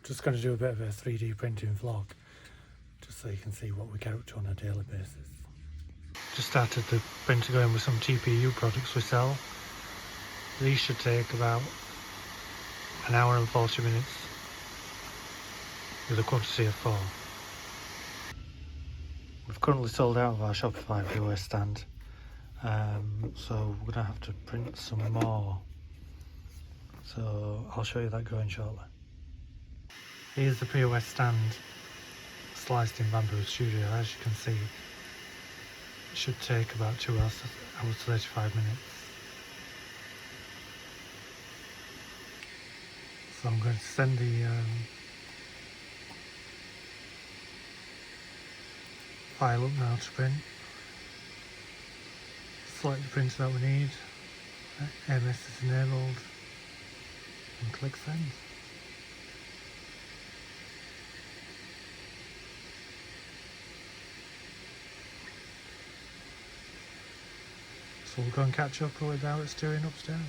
just going to do a bit of a 3D printing vlog, just so you can see what we get up to on a daily basis. Just started the printer going with some TPU products we sell. These should take about an hour and 40 minutes with a quantity of 4. We've currently sold out of our Shopify POS stand, so we're going to have to print some more. So I'll show you that going shortly. Here's the POS stand sliced in bamboo studio. As you can see, it should take about 2 hours 35 minutes. So I'm going to send the file up now to print. Select the printer that we need, MS is enabled, and click send. So we'll go and catch up with how it's doing upstairs.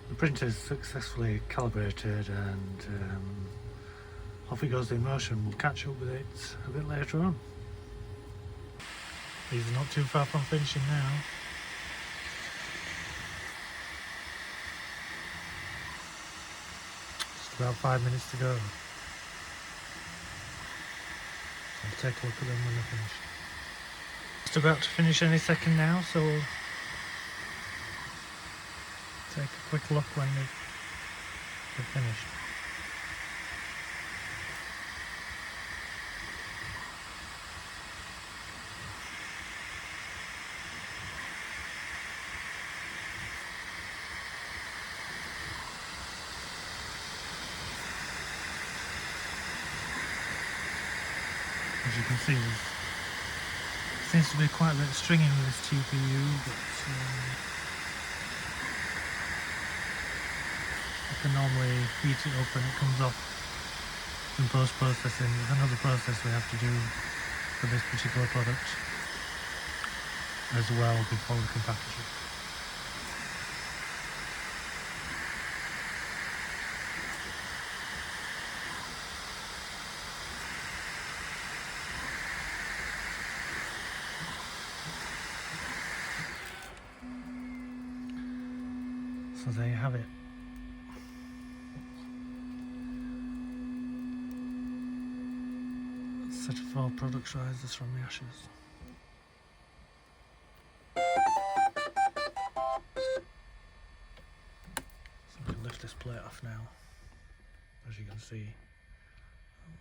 The printer is successfully calibrated and off it goes in motion. We'll catch up with it a bit later on. These are not too far from finishing now. Just about 5 minutes to go. I'll take a look at them when they're finished. Just about to finish any second now, so we'll take a quick look when they're finished. As you can see, there seems to be quite a bit of stringing with this TPU, but I can normally heat it up and it comes off in post-processing. There's another process we have to do for this particular product as well before we can package it. So there you have it. Set of 4 products rises from the ashes. So we can lift this plate off now. As you can see,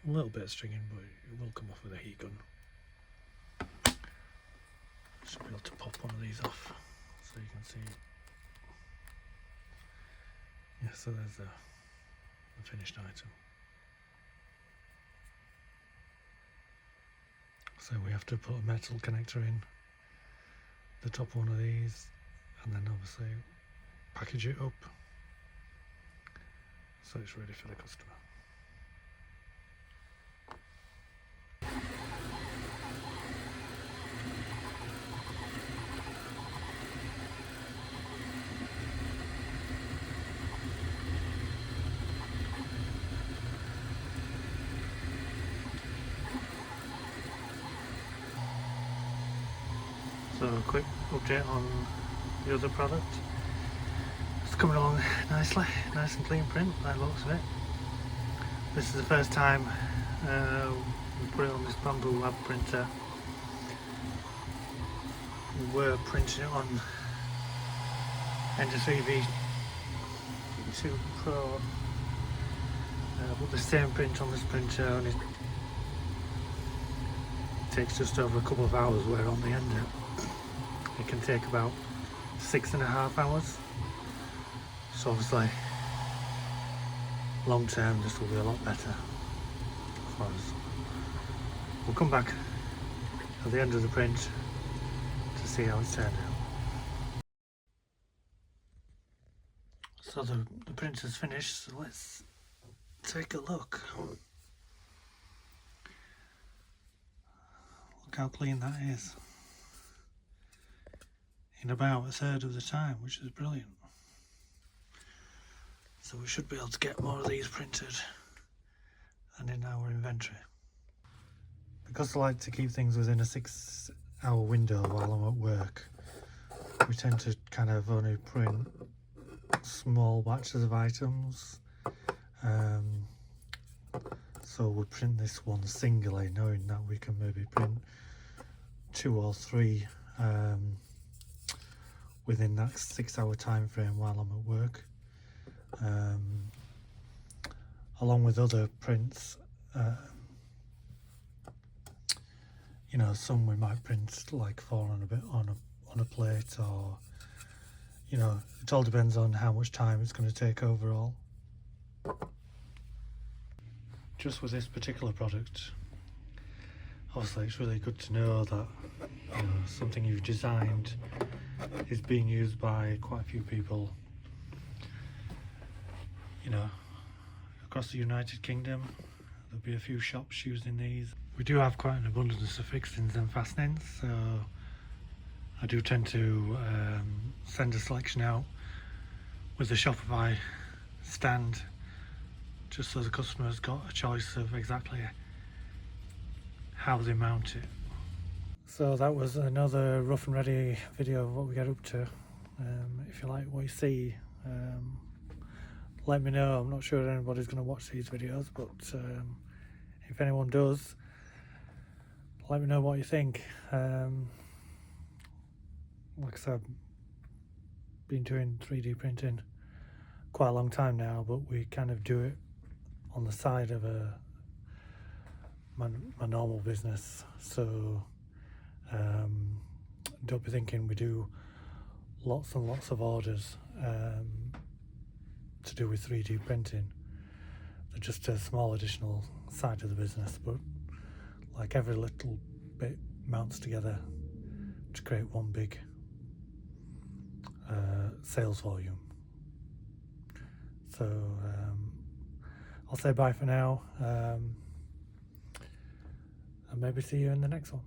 a little bit of stringing, but it will come off with a heat gun. Should be able to pop one of these off so you can see. Yeah, so there's the finished item. So we have to put a metal connector in the top one of these and then obviously package it up so it's ready for the customer. So a quick update on the other product. It's coming along nicely, nice and clean print by the looks of it. This is the first time we put it on this bamboo lab printer. We were printing it on Ender 3V2 Pro, but the same print on this printer only takes just over a couple of hours, where on the Ender it can take about 6.5 hours. So obviously long term this will be a lot better for us. We'll come back at the end of the print to see how it's turned out. So the print is finished, so let's take a look. Look how clean that is. In about a third of the time, which is brilliant. So we should be able to get more of these printed and in our inventory. Because I like to keep things within a 6-hour window while I'm at work, we tend to kind of only print small batches of items. So we'll print this one singly, knowing that we can maybe print 2 or 3 within that 6-hour time frame while I'm at work. Along with other prints, you know, some we might print like 4 on a plate, or you know, it all depends on how much time it's going to take overall. Just with this particular product, obviously it's really good to know that, you know, something you've designed is being used by quite a few people, you know, across the United Kingdom. There'll be a few shops using these. We do have quite an abundance of fixings and fastenings, so I do tend to send a selection out with the Shopify stand, just so the customer's got a choice of exactly how they mount it. So that was another rough and ready video of what we get up to. If you like what you see, let me know. I'm not sure anybody's going to watch these videos, but if anyone does, let me know what you think. Like I said, I've been doing 3D printing quite a long time now, but we kind of do it on the side of my normal business, so don't be thinking we do lots and lots of orders to do with 3D printing. They're just a small additional side of the business, but like every little bit mounts together to create one big sales volume. So I'll say bye for now, and maybe see you in the next one.